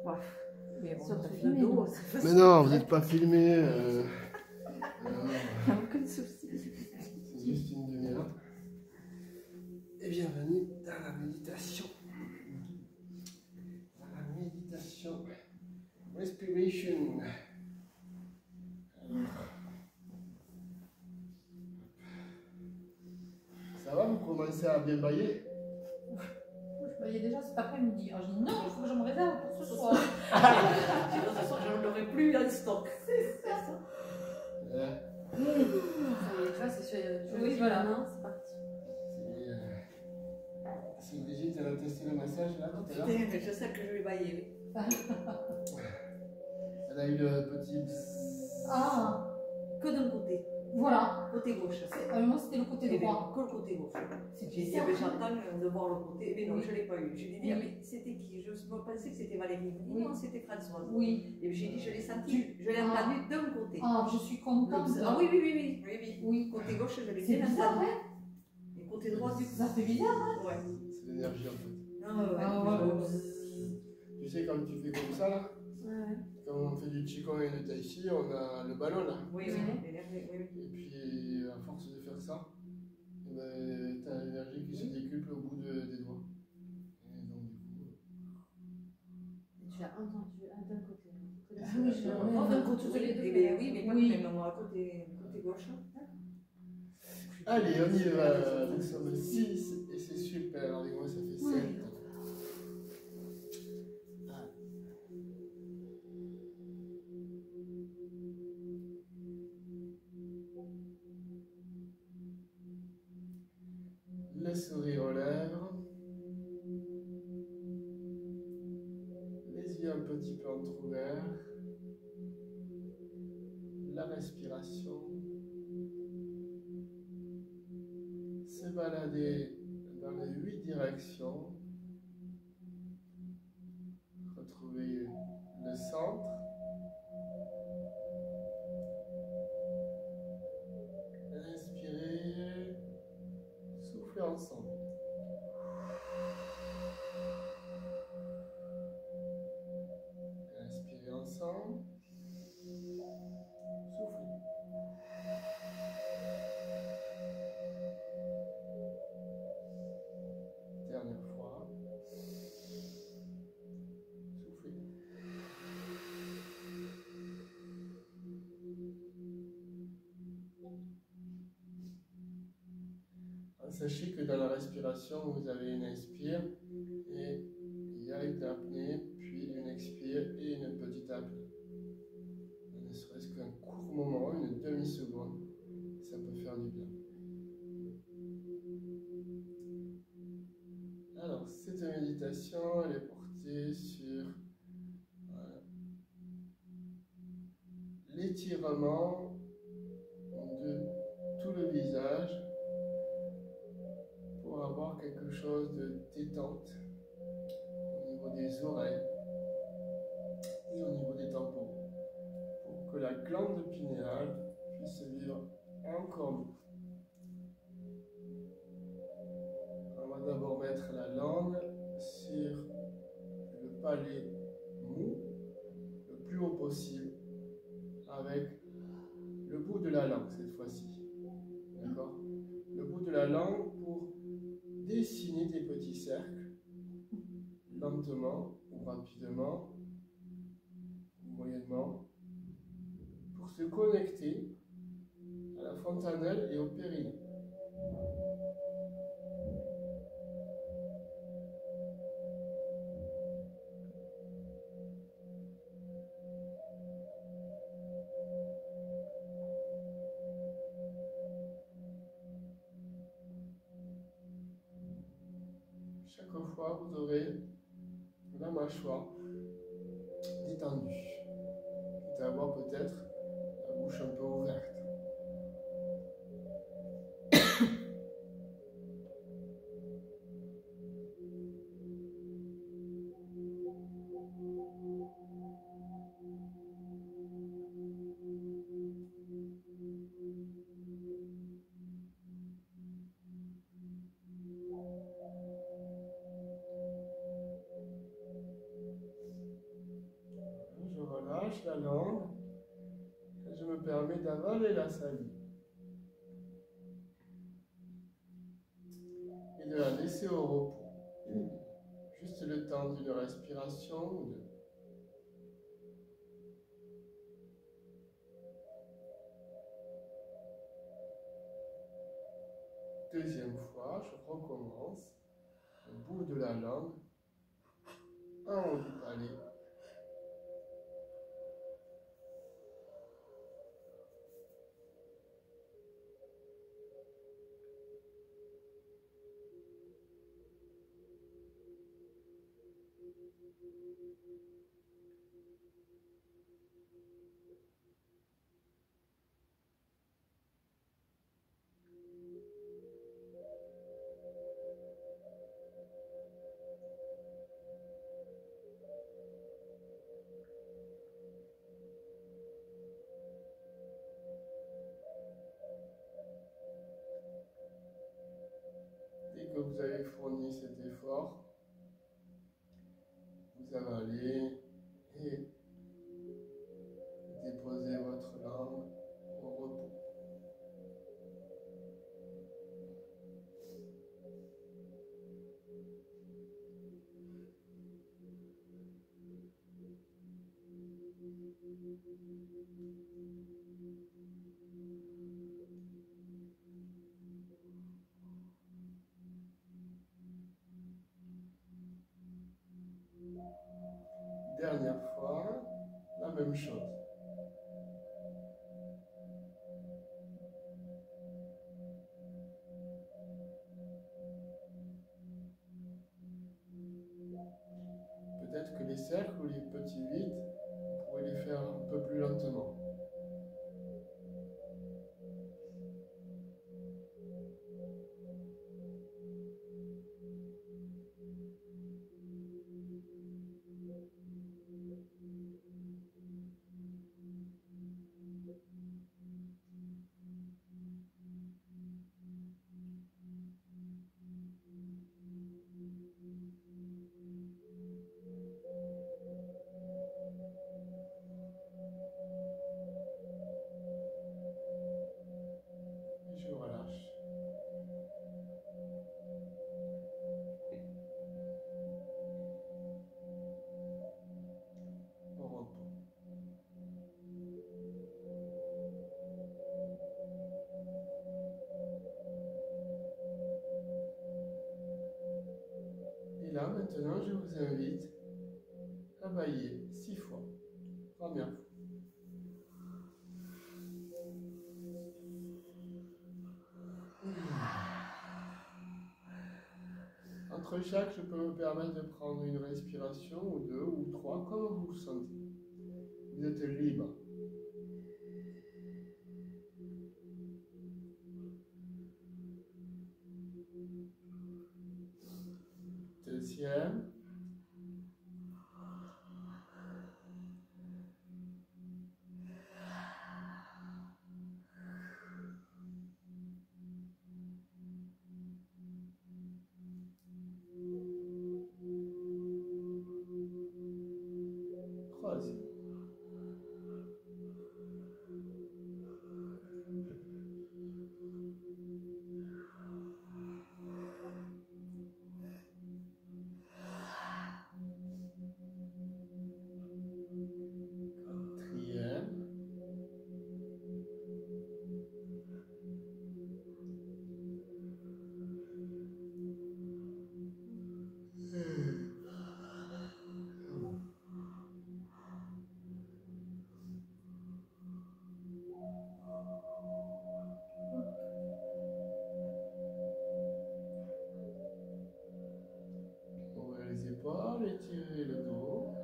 Bref. Mais bon, Si on on t'a fait filmé, de dos, nous. c'est facile. Mais non, vous n'êtes pas filmé. Aucun souci. C'est juste une demi-heure. Et bienvenue dans la méditation. Dans la méditation. Respiration. Alors. Ça va, vous commencez à bien bailler? Je voyais déjà cet après-midi. Alors, je dis non, il faut que je me réserve pour ce soir. Sinon, ce soir, je n'aurai plus en stock. C'est ça. Ouais. Ça y est, tu vois, c'est sûr. Oui, voilà. C'est parti. C'est Brigitte, elle a testé le massage là tout à l'heure. Putain, je sais que je vais bailler. Elle a eu le petit bzzz. Ah, Que d'un côté. voilà. Côté gauche. Moi, c'était le côté Eh droit. bien, que le côté gauche. C'est J'ai dit, bizarre. j'attends de voir le côté. Mais non, Oui. je ne l'ai pas eu. J'ai dit, Oui. mais c'était qui? Je pensais que c'était Valérie. Il me dit, Oui. non, c'était Françoise. Oui. Et j'ai dit, je l'ai senti. Je l'ai Ah. entendu d'un côté. Ah, je suis contente. Ah oui, oui, oui, oui. Oui, oui. Oui. Côté gauche, je l'ai C'est bien bizarre, entendu. ouais. Et côté droit, du coup. Ça fait bizarre, hein. Ouais. C'est l'énergie en fait. Ah ouais, Ah ouais. Tu sais, quand tu fais comme ça là, Ouais. quand on fait du Qigong et du Tai Chi, on a le ballon là. Oui, oui, Ouais. l'énergie, oui, oui. Et puis, à force de faire ça, eh ben, t'as l'énergie qui se décuple au bout des doigts. Et donc, du coup. Tu as entendu d'un côté. Ah oui, je Oh, d'un côté, tous les deux. eh bien, oui, mais pas Oui. même moi, côté gauche. Allez, on y va. Nous sommes 6 et c'est super. Avec moi, ça fait 7. Le sourire aux lèvres. Les yeux un petit peu entrouverts. La respiration. Se balader dans les 8 directions. Retrouver le centre. Inspirez. Soufflez ensemble. Inspirez ensemble. Soufflez. Dernière fois. Soufflez. Sachez que dans la respiration, vous avez une inspire et il y a une apnée, puis une expire et une petite apnée. Ne serait-ce qu'un court moment, une demi-seconde, ça peut faire du bien. Alors, cette méditation, elle est portée sur l'étirement de tout le visage pour avoir quelque chose de détente au niveau des oreilles et au niveau des tampons pour que la glande pinéale puisse vivre encore mieux. On va d'abord mettre la langue sur le palais mou le plus haut possible avec le bout de la langue cette fois-ci. D'accord? Le bout de la langue pour dessiner des petits cercles lentement ou rapidement ou moyennement pour se connecter à la fontanelle et au périnée. Chaque fois, vous aurez la mâchoire détendue, quitte à avoir peut-être la bouche un peu ouverte. relâche la langue et je me permets d'avaler la salive. Et de la laisser au repos. Juste le temps d'une respiration ou deux. Deuxième fois, je recommence. Au bout de la langue, en haut du palais. Dès que vous avez fourni cet effort, vous avalez et déposez votre langue au repos. Dernière fois, la même chose. Peut-être que les cercles ou les petits vides, vous pouvez les faire un peu plus lentement. Et je relâche. Au repos. Et là, maintenant, je vous invite à bailler 6 fois. Première fois. Entre chaque, je peux me permettre de prendre une respiration ou deux ou trois, comme vous le sentez. Vous êtes libre. Deuxième. Troisième. Quatrième. Ouvrez les épaules, étirez le dos.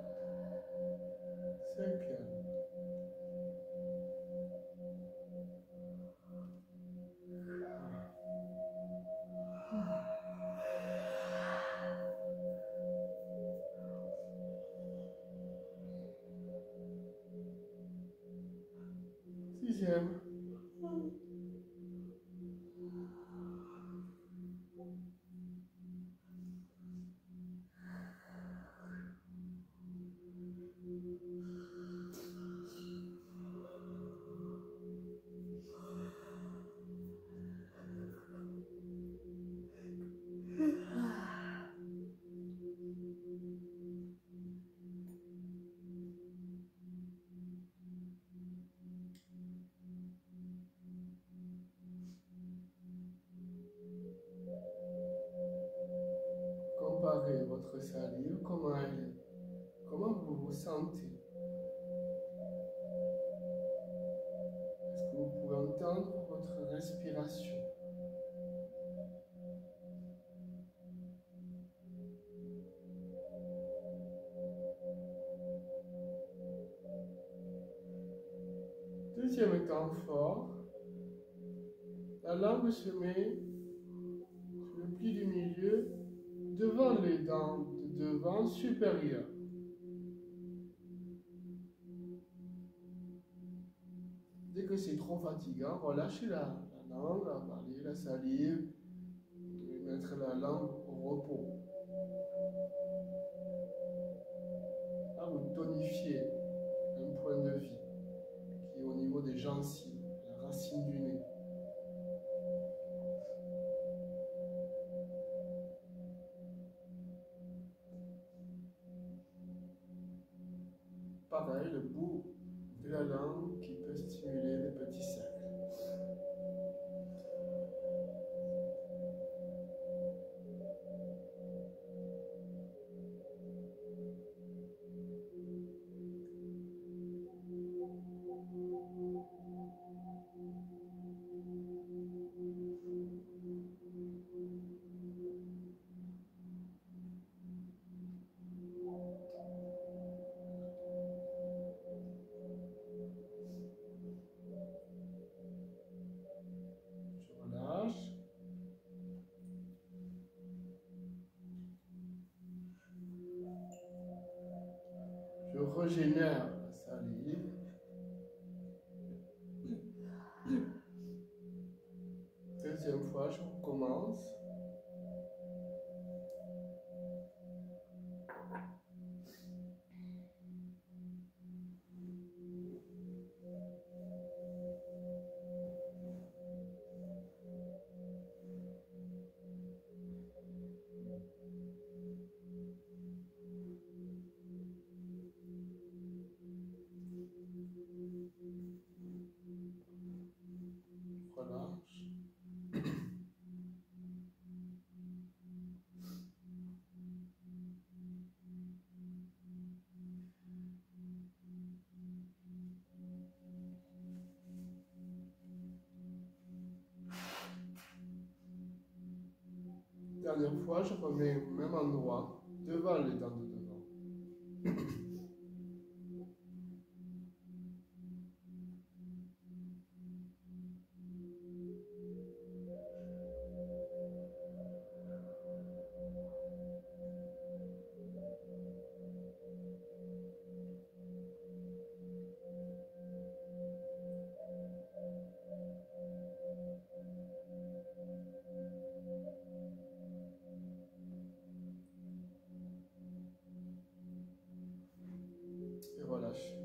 Cinquième. Sixième. comparez votre salive, comment elle est, comment vous vous sentez. Est-ce que vous pouvez entendre votre respiration? Deuxième temps fort, la langue se met sur le pli du milieu devant les dents de devant supérieures. Dès que c'est trop fatigant, relâchez la langue, avaler la salive et mettre la langue au repos. Là, vous tonifiez un point de vie qui est au niveau des gencives, la racine du nez. Pareil, le bout de la langue qui peut stimuler les petits cercles. Je relâche. Je régénère la salive. Deuxième fois, je recommence. Relâche. Dernière fois, je remets au même endroit, devant les dents de devant. Et relâchez.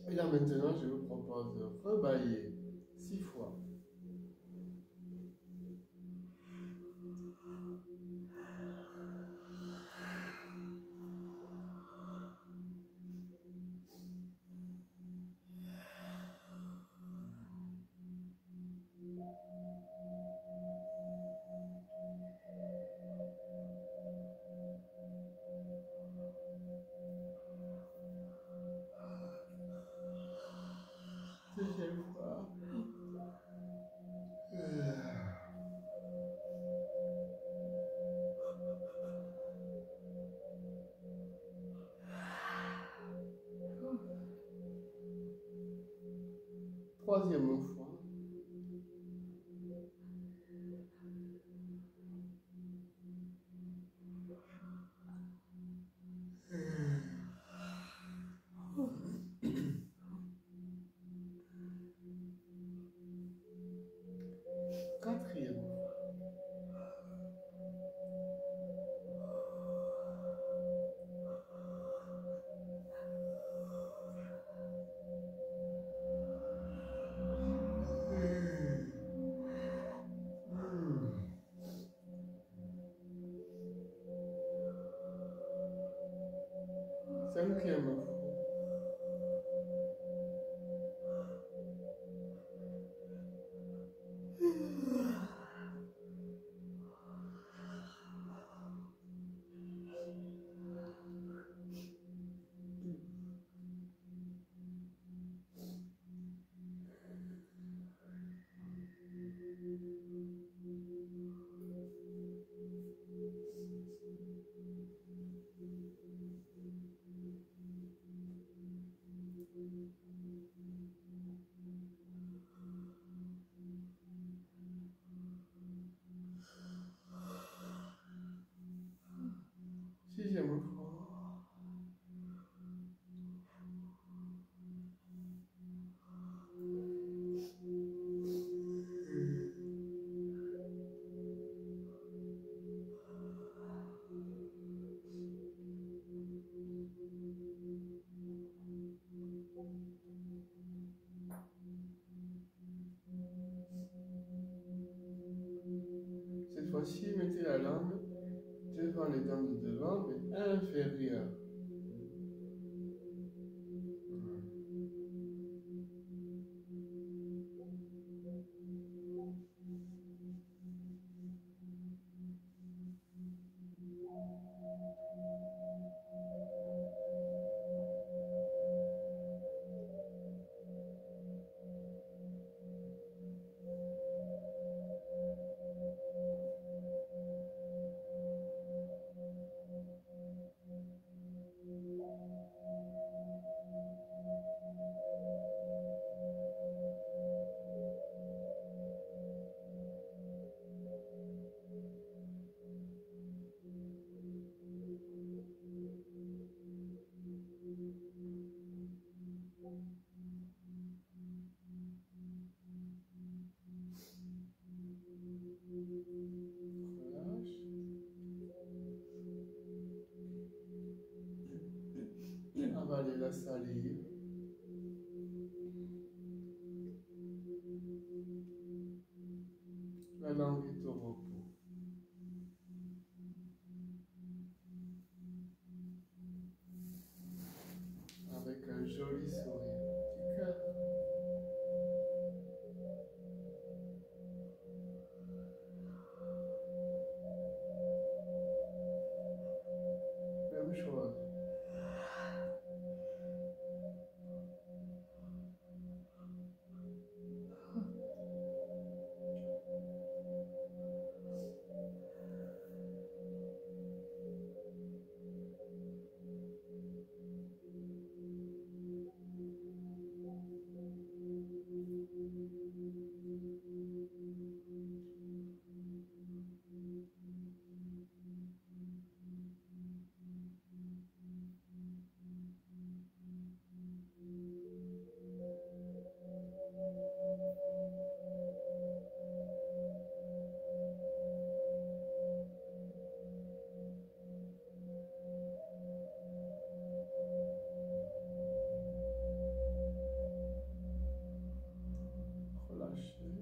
Et là maintenant, je vous propose de rebailler 6 fois. Deuxième fois. Troisième fois. Quatrième fois. Cinquième fois. 6e fois. Cette fois-ci, mettez la langue devant les dents de devant, mais inférieure. Relâche. Avalez la salive. La langue est au repos. Avec un joli sourire. Petit cœur. Même chose. Relâchez.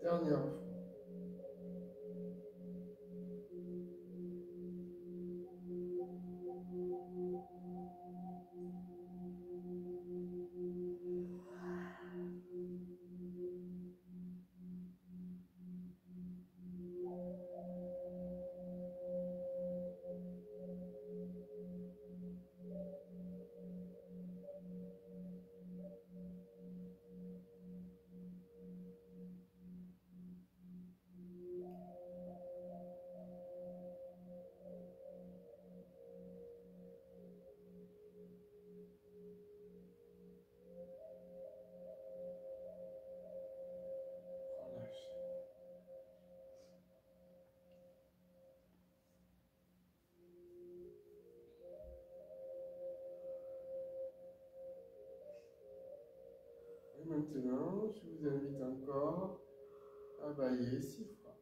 Dernière fois. Relâchez. Et maintenant, je vous invite encore à bailler 6 fois.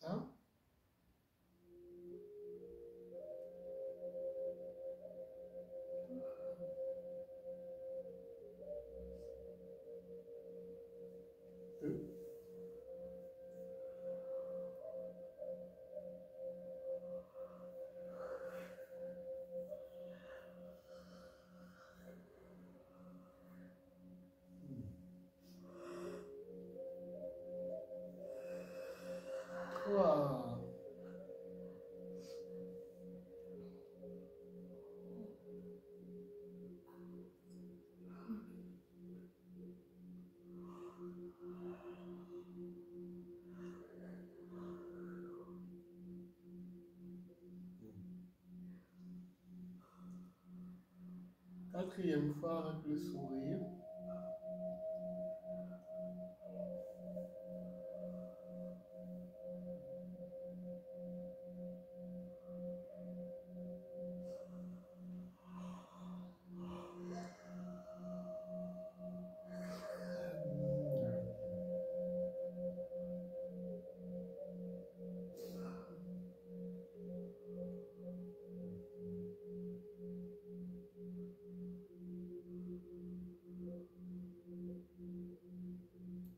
Un. 2. 3. 4e fois avec le sourire.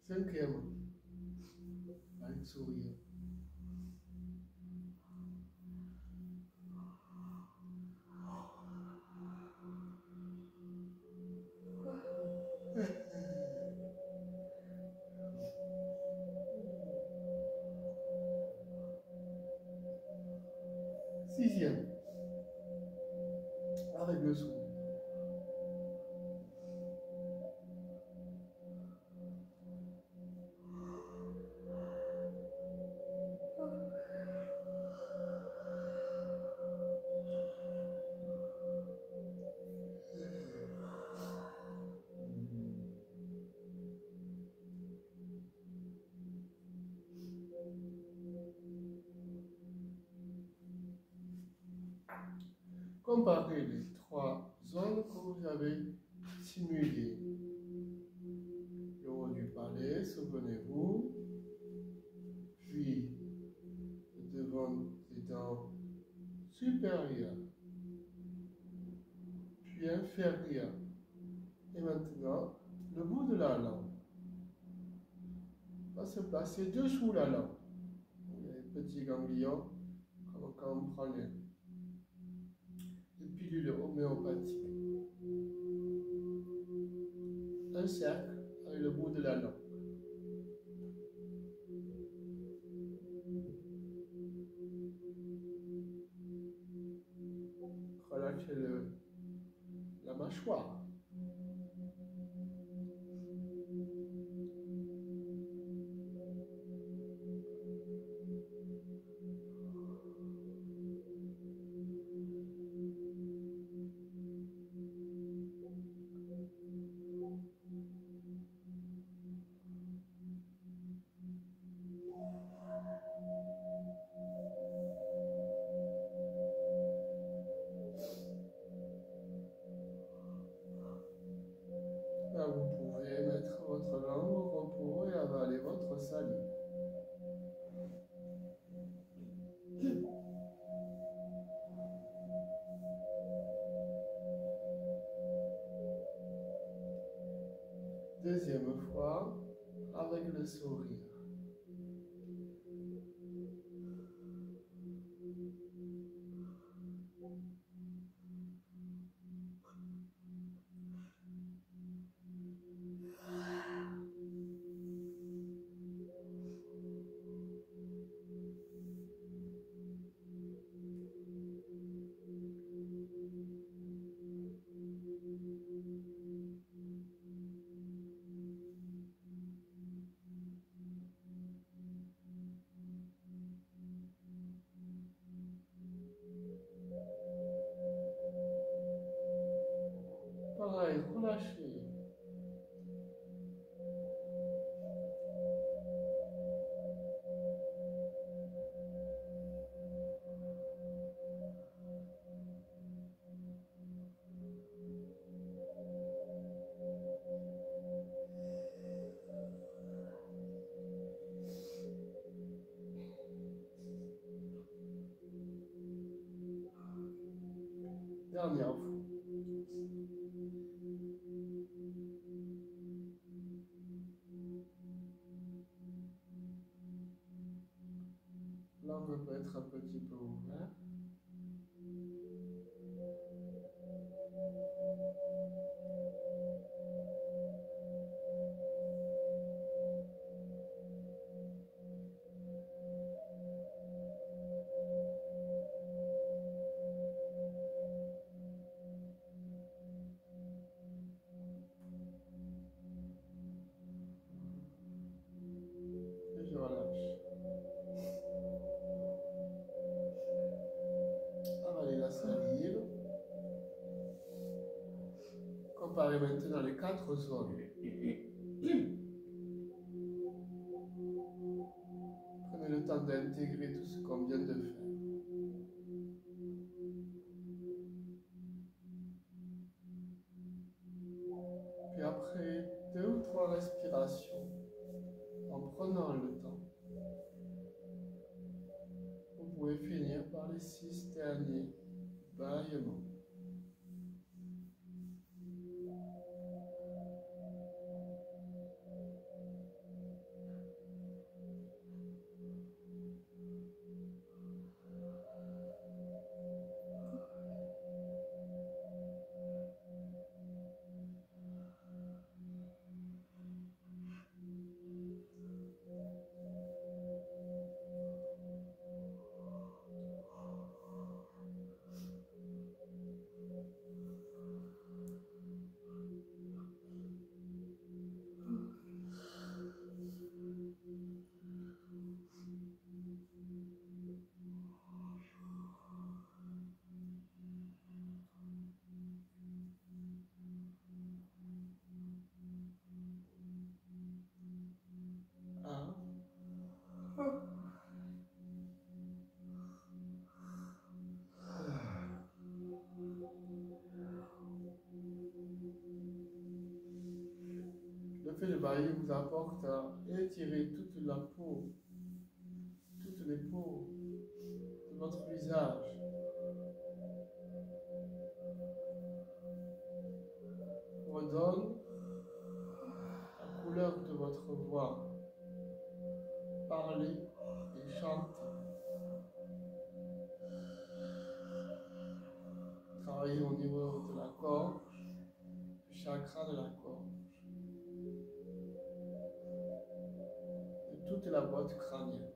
Cinquième, avec sourire. Sixième, avec le sourire. Comparez les 3 zones que vous avez simulées. Le haut du palais, souvenez-vous, puis le devant des dents supérieures, puis inférieures, et maintenant le bout de la langue va se placer dessous la langue. Les petits ganglions, comme quand on prend les pilules homéopathiques. Un cercle avec le bout de la langue. Relâchez la mâchoire. Là, vous pouvez mettre votre langue au repos et avaler votre salive. Deuxième fois, avec le sourire. Pareil, relâchez. Dernière fois. Langue peut être un petit peu ouverte. Et je relâche. préparer maintenant les 4 zones. Prenez le temps d'intégrer tout ce qu'on vient de faire. Puis après 2 ou 3 respirations, en prenant le temps, vous pouvez finir par les 6 derniers bâillements. Le fait de bailler vous apporte à étirer toute la peau, toutes les peaux de votre visage. Redonne la couleur de votre voix. Parlez et chantez. Travaillez au niveau de la gorge, du chakra de la gorge, de toute la boîte crânienne.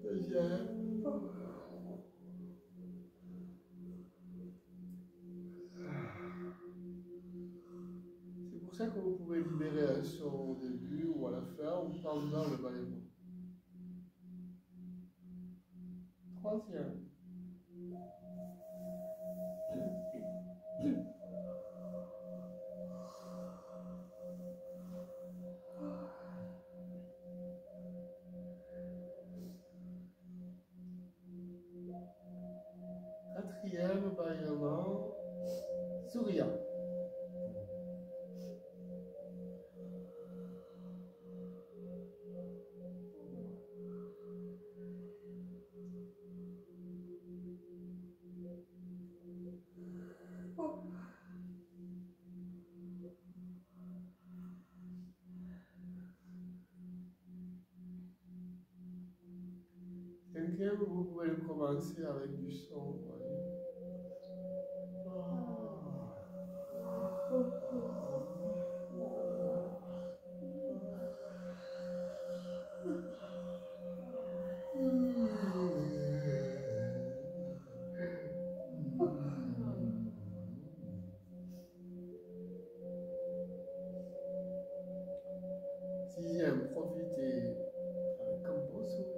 Deuxième. C'est pour ça que vous pouvez libérer un son au début ou à la fin ou pendant le bâillement. Troisième. Quatrième bâillement, Surya. Cinquième, vous pouvez le commencer avec du son. Voyez. Sixième, profitez avec un beau sourire.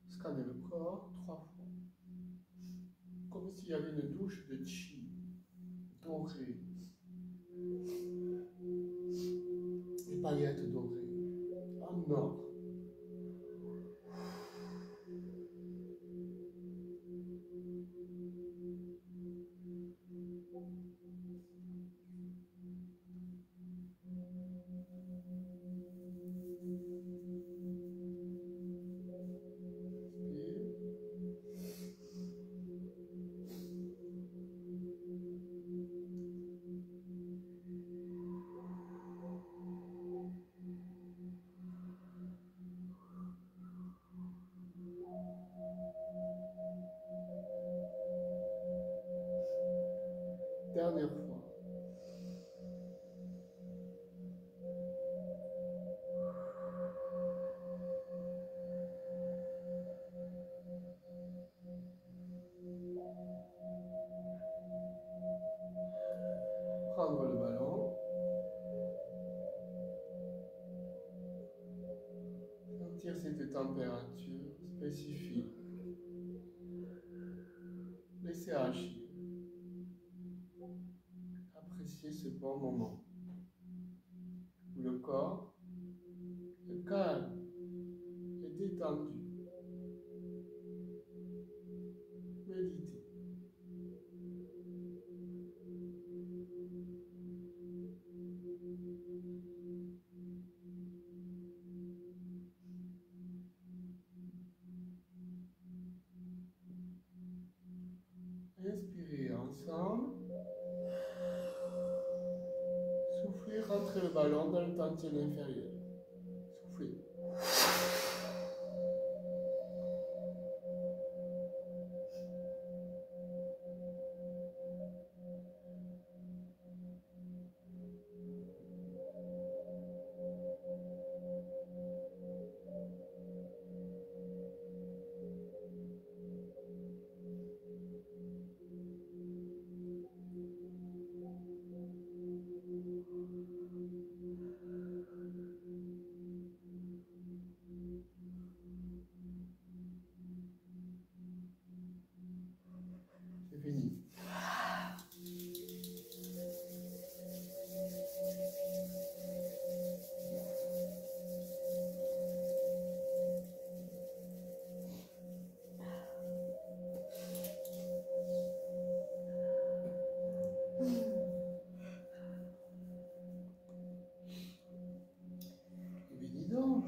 Scannez le corps 3 fois, comme s'il y avait une douche de chi dorée, des paillettes dorées, en or. dernière fois. Prendre le ballon. Sentir cette température spécifique. Laisser agir. Apprécier ce bon moment où le corps est calme et détendu. Méditer. Inspirez ensemble. Soufflez, rentrez le ballon dans le dentier inférieur. Soufflez. C'est fini. Eh bien, dis donc.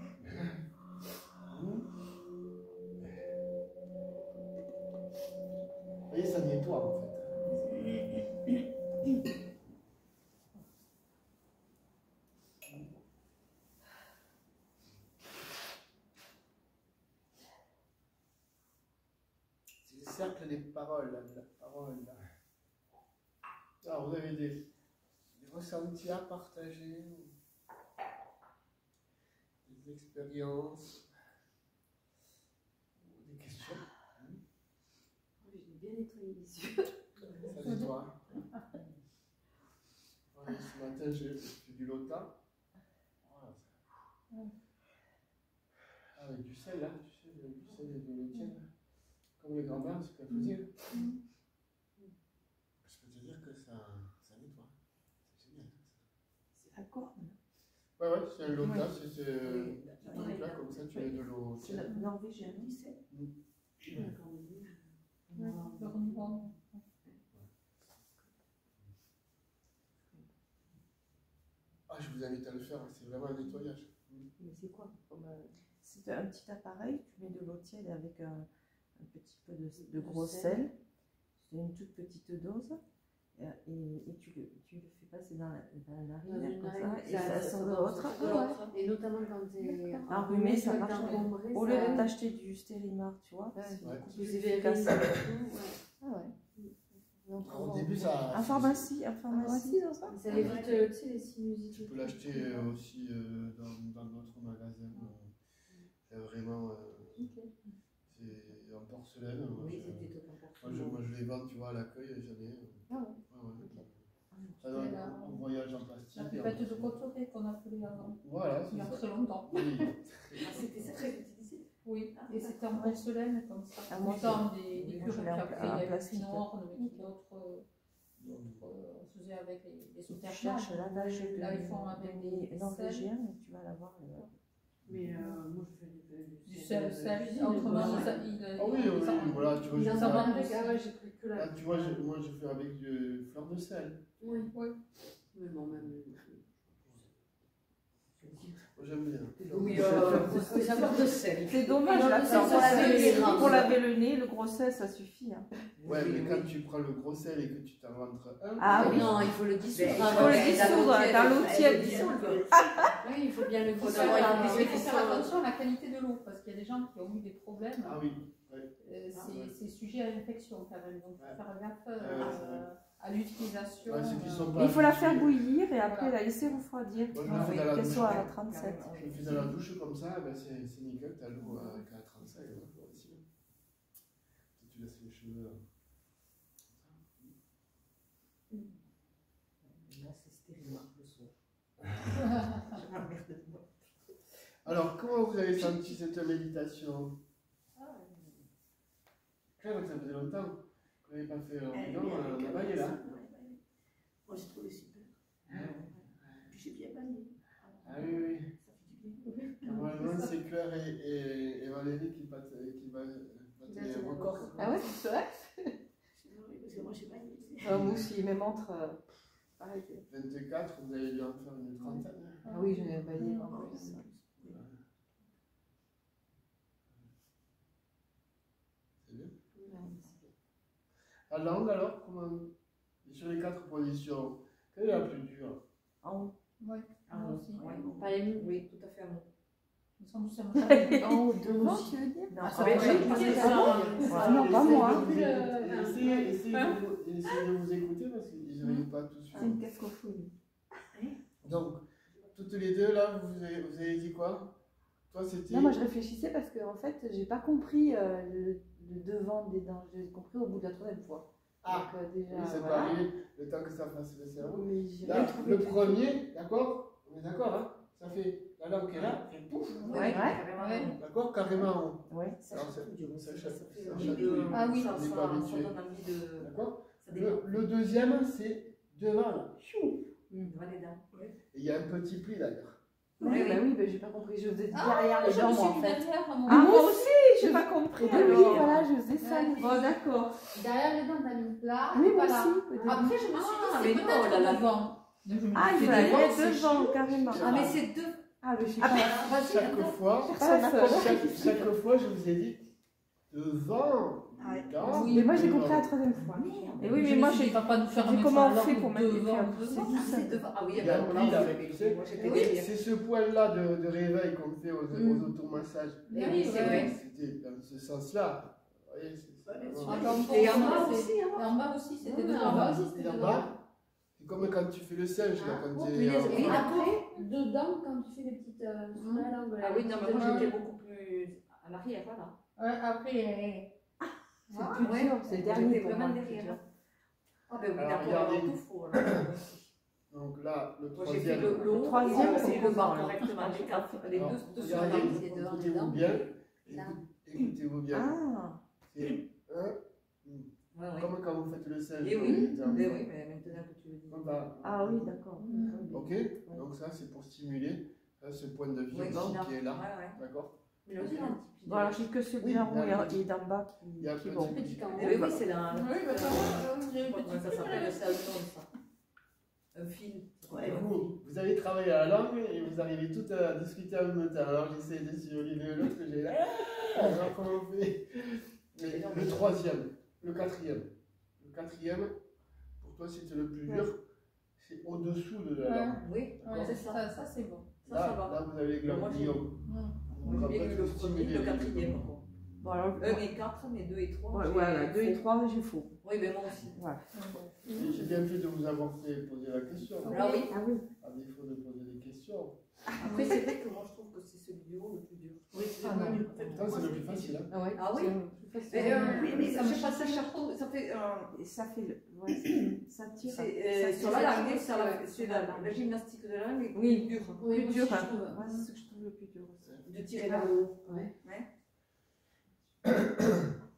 Vous voyez, ça nettoie en fait. C'est le cercle des paroles, là, de la parole. Là. Alors, vous avez des ressentis à partager, des expériences, des questions. J'ai bien nettoyé les yeux. Ça nettoie. Ouais, ce matin, j'ai fait du lota. Voilà. Avec du sel, là, tu sais, du sel et de l'eau tiède. Comme les grands-mères, ce qu'elles faisaient. Je peux te dire que ça nettoie. C'est génial. C'est la corne. Ouais, ouais, c'est un lota, Ouais. c'est un truc là, comme ça, tu mets de l'eau C'est la tiède. norvégienne, tu sais. D'accord, Ouais, le renouveau. Ah, je vous invite à le faire, c'est vraiment un nettoyage. Mais c'est quoi C'est un petit appareil, tu mets de l'eau tiède avec un petit peu de gros sel. C'est une toute petite dose. Et tu le fais passer dans la narine, comme ça, et ça sort de l'autre. Et notamment quand tu es Enrhumé, ça marche bien. encombré, Au lieu de t'acheter du Stérimar, tu vois, c'est Ouais. beaucoup tu plus verrais efficace. tout, ouais. Alors, au début, ça. En pharmacie, dans ça. Ça évite, tu sais, les sinusites. Tu peux l'acheter aussi dans d'autres magasins. C'est vraiment. C'est en porcelaine. Moi, Oui, je- c'était tout en porcelaine. moi, je les vends, tu vois, à l'accueil, j'en ai. Ah ouais. Ouais. Ça donne un voyage en plastique. La pipette de Cotoré qu'on appelait avant. Voilà, Il y c'est a ça. très longtemps. Oui. Ah, c'était ça très utilisé. Oui, et c'était en porcelaine comme ça. Ah, moi, Autant des oui, curés, je puis l'ai en après il y avait plastique. une orne, mais d'autres, on faisait avec les Tu sous-terres. cherches lavage Là, ils font avec des norvégien, et tu vas l'avoir. Mais moi, je fais du sel, autrement, Ah oui, voilà, tu vois, il je en fais a avec- marre. Ah ouais, j'ai pris que la. Ah, tu vois, moi, je fais avec du fleur de sel. Oui. Oui. Mais bon, même. Moi, j'aime bien. Oui, ça fleur de sel. C'est dommage, Non, là, mais ça, pour ça, laver c'est le- grave. pour laver le nez, le gros sel, ça suffit. Hein. Ouais, mais quand tu prends le gros sel et que tu t'en rentres un. Ah oui. Non, il faut le dissoudre. Il faut le dissoudre dans l'eau tiède. Oui, il faut bien le Il faut dissoudre. faire attention à la qualité de l'eau, parce qu'il y a des gens qui ont eu des problèmes. Ah oui. C'est sujet à l'infection quand même, donc il faut faire gaffe à l'utilisation. Ouais, ceux qui sont pas Il faut la faire habitués. bouillir et après la laisser refroidir. Moi, je le fais dans la Qu'elle douche. soit à 37. Je le fais dans la douche comme ça, ben c'est nickel, t'as l'eau qu'à 35 aussi. Tu laisses les cheveux. Là, c'est stérile le soir. Alors, comment vous avez senti cette méditation? Claire, ça faisait longtemps qu'on n'avait pas fait. Non, on a baillé là. Moi, j'ai trouvé super. Puis j'ai bien baillé. Ah oui, oui. Ça fait du bien. Normalement, c'est Claire et Valérie qui battent les records. Ah ouais, c'est vrai? Parce que moi, j'ai baillé. Moi aussi, mes montres, pareil. 24, vous avez dû en faire une trentaine. Ah oui, je n'ai baillé en plus. C'est bien. La langue, alors, comment. Sur les 4 positions, quelle est la plus dure? En haut. Oui, moi aussi. Pas les mots. Oui, tout à fait à moi. Nous sommes sur En haut, devant, tu veux dire? Ah, ça va être compliqué, ça. Ah non, pas moi. Essayez de vous écouter parce qu'ils n'arrivent pas tout de suite. C'est une cacophonie. Donc, toutes les deux, là, vous avez dit quoi? Toi, c'était. Non, moi je réfléchissais parce que en fait, j'ai pas compris le devant des dents. J'ai compris au bout de la troisième fois. Ah, donc, déjà, oui, c'est voilà. pas arrivé le temps que ça fasse le cerveau. Mais j'ai Là, rien trouvé le du tout. premier, d'accord? On est d'accord, hein? Ça fait la langue qui est là, et pouf! Ouais. D'accord? Carrément. Ouais. Ça Alors, chatouille, du coup. ça Ça chatouille. fait Ça envie chatouille. de. Ah oui. On n'est pas habitué. Ça donne envie de. D'accord? Ça dépend. Le deuxième, c'est devant, là. Chou! Devant les dents. Et il y a un petit pli d'ailleurs. Oui, bah oui, bah, j'ai pas compris. Je faisais Ah, derrière les je dents, me moi, en suis fait. derrière à mon Ah, moi aussi, j'ai pas compris. Ah, Oui, oui. voilà, je faisais ça. Ouais. Bon, d'accord. Derrière les dents, t'as mis là, Oui, et moi pas là. aussi. peut-être. Après, je me suis dit, Ah, c'est mais non, peut-être là, là. devant. Donc, je me Ah, suis il dit, va devant, aller c'est devant, chaud. carrément. Ah, mais c'est deux. Ah, mais je suis Ah, pas. Vas-y, Chaque attends. fois, chaque fois, je vous ai dit devant. Ah, dans, Mais moi, j'ai devant. compris la troisième fois. Et oui, Je mais me moi, suis dit, j'ai. papa nous faire j'ai un comment on médecin fait alors pour que mettre devant, les devant. Ah, c'est devant. Ah oui, Il y a un là, pli, là, j'avais tu sais. moi, j'étais Oui, derrière. C'est ce point-là de réveil qu'on fait aux automassages. Oui, c'est vrai. C'était dans ce sens-là. Vous voyez, Et en bas aussi, Et hein. en bas aussi, c'était Oui, devant. en bas aussi, Et c'était en devant. bas, c'est comme quand tu fais le singe, là, quand Oh, tu es. punaise, Et après, dedans, quand tu fais les petites. Sur la langue, là, Ah oui, non, mais moi, petites j'étais beaucoup plus à l'arrière, voilà. Ouais, après, C'est le plus dur, c'est le dernier. J'étais pour vraiment moi, le plus derrière. dur. Ah ben oui, Alors, d'accord, regardez. alors tout faux. là. Donc là, le Moi, j'ai fait troisième. le haut, troisième, et c'est le bas devant, là. correctement, les quatre, les Alors, deux sur regardez, la langue. c'est devant, écoutez-vous dedans. bien. Là. Écoutez-vous bien. Ah, C'est un. Ouais, ouais. Comme quand vous faites le singe. Eh oui, par exemple. mais oui, mais maintenant que tu le dis. Voilà. ah oui, d'accord. Ok, donc ça c'est pour stimuler ce point de vue Oui, aussi là. qui est là, Ouais, ouais. d'accord? Mais là aussi, il y a un petit pli. Bon, alors j'ai que celui Oui, en haut il y a un et d'en bas qui il y a un qui est petit bon. Petit camp. Eh oui, c'est dans. oui, bah, ça, j'ai Je eu sais pas comment ça s'appelle, c'est un nom, ça. Un fil. Et vous avez travaillé à la langue et vous arrivez toutes à discuter en même temps. Alors j'essaie de suivre l'une et l'autre, j'ai là. Alors comment on fait? Mais le troisième, le quatrième. Le quatrième, pour toi c'était le plus dur, c'est au-dessous de la langue. Oui, Ouais, c'est ça. ça c'est bon. Ça, ça va. Là vous avez les Moi, j'ai- ganglions. Moi, j'ai bien eu le premier, le quatrième. Quoi. Bon, alors, 1 et 4, mais 2 et 3. ouais, voilà, 2 et 3, j'ai faux. Oui, mais moi aussi. Voilà. Et j'ai bien fait de vous avoir fait poser la question. Ah oui. Ah oui. À défaut de poser des questions. Après, c'est vrai que moi, je trouve que c'est celui du haut le plus dur. Oui, c'est Ah le non. mieux. Pourtant c'est le plus facile. Hein. Ah ouais. Ah oui. C'est- Mais Ça je me sais pas, ça charton, ça fait. Et ça fait le. Ouais, ça tire. C'est sur la langue, c'est la gymnastique de la langue est Oui. dure. Oui, Plus moi dur. aussi, je trouve. Ouais, c'est ce que je trouve le plus dur aussi. De tirer vers le haut. Ouais.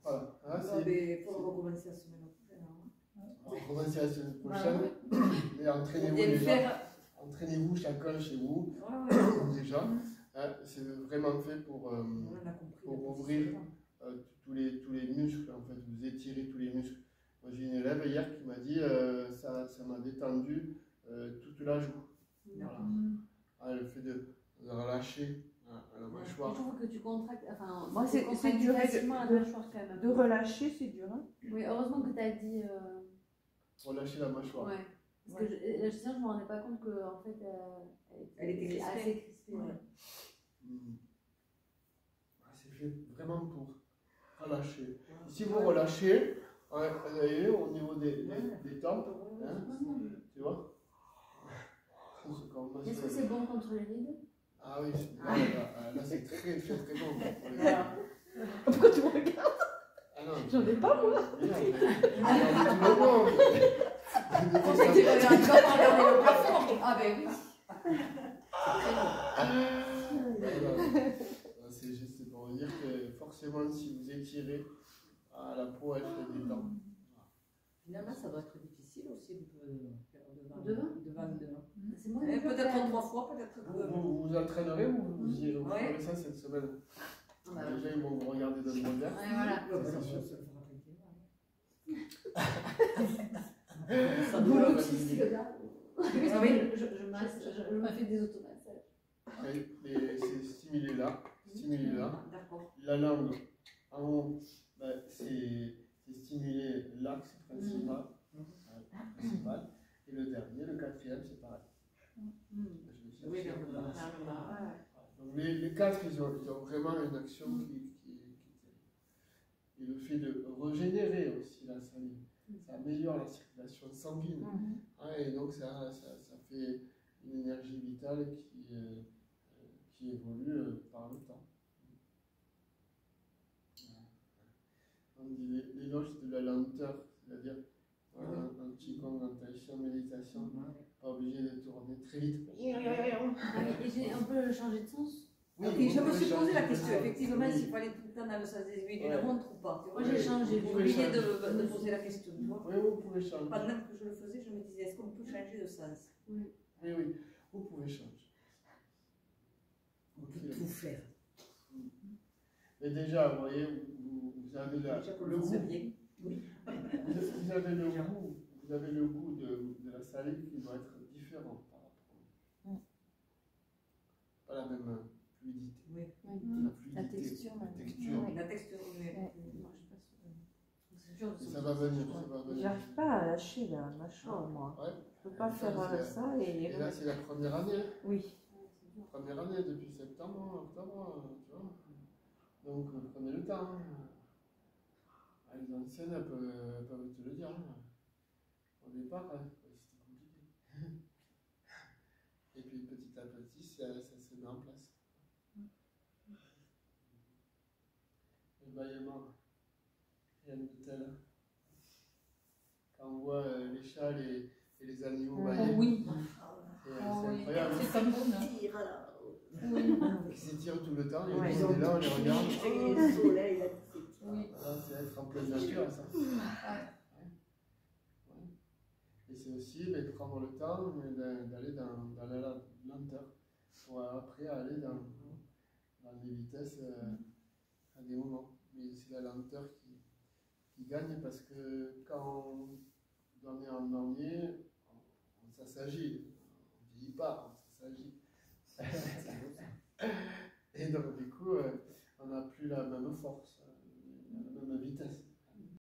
Voilà. Hein, Ah, c'est- mais faut recommencer la semaine prochaine. Hein. On va commencer la semaine prochaine. Ouais. Mais Faut entraînez-vous bien le déjà. faire. Entraînez-vous chacun chez vous, Ouais, ouais. déjà. Hein, c'est vraiment fait pour On a compris. Pour ouvrir. Tous les muscles, en fait, vous étirez tous les muscles. Moi, j'ai une élève hier qui m'a dit ça m'a détendu toute la joue. Voilà. Ah, le fait de relâcher la mâchoire mâchoire. Je trouve que tu contractes. Enfin, Moi, c'est contractes dur facilement la mâchoire quand même. de relâcher, c'est dur. Hein. Oui, heureusement que tu as dit. Relâcher la mâchoire. Ouais. Parce que la gestion, je me rendais pas compte que en fait, Elle était crispée. assez crispée. Ouais. C'est fait vraiment pour relâcher. Si vous relâchez, vous voyez, au niveau des tempes, hein, tu vois. Est-ce que c'est bon contre les rides? Ah oui, là c'est très très très bon. Pourquoi tu me regardes? Ah non, J'en ai pas, moi. Mais non, mais tout le monde. On sait que tu vas regarder le plafond. Ah ben oui. C'est juste pour vous dire que forcément, si vous étirez, la peau elle se détend. Finalement, ça doit être difficile aussi de faire devant. C'est moi. Peut-être 3 fois, peut-être. Vous vous entraînerez ou vous ferez ça cette semaine? Déjà, ils vont vous regarder dans le regard. Ouais, voilà. Ça Boulot doit psy, le gars. Je me fais des automassages. C'est stimulé là. D'accord. La langue, en haut, c'est stimulé l'axe principal. Et le dernier, le quatrième, c'est pareil. Oui, vers le bas. Donc les quatre, ils ont vraiment une action qui et le fait de régénérer aussi la salive, ça améliore la circulation sanguine. Et donc ça fait une énergie vitale qui évolue par le temps. On dit l'éloge de la lenteur, c'est-à-dire un qigong, en taïchi, méditation, pas obligé de tourner très vite. Et on peut changer de sens? Oui, je me suis posé la question, effectivement, s'il fallait tout le temps dans le sens des aiguilles d'une montre ou pas. Moi j'ai changé. J'ai oublié de poser la question. Oui, vous pouvez changer. Pendant que je le faisais, je me disais, est-ce qu'on peut changer de sens? Oui, vous pouvez changer. On peut tout faire. Mais déjà, vous voyez, vous avez le goût. Bien. Oui. Vous avez le goût de la salive qui doit être différent par rapport. Pas la même fluidité. Oui. La texture. La texture, Et ça va venir. J'arrive pas à lâcher la mâchoire, moi. Ouais. Je peux pas faire ça. Et là, c'est la première année. Oui. Première année, depuis septembre, octobre, tu vois. Donc, prenez le temps. Les anciennes, elles peuvent te le dire. Au départ, c'était compliqué. Et puis, petit à petit, ça se met en place. Le bâillement, rien de tel. Quand on voit les chats et les animaux bailler, Oui. c'est incroyable. C'est comme bon. Ils s'étirent tout le temps, et puis on est là, on les regarde. Le soleil, là, C'est être en pleine nature, ça. Et c'est aussi prendre le temps d'aller dans la lenteur pour après aller dans des vitesses à des moments. Mais c'est la lenteur qui gagne parce que quand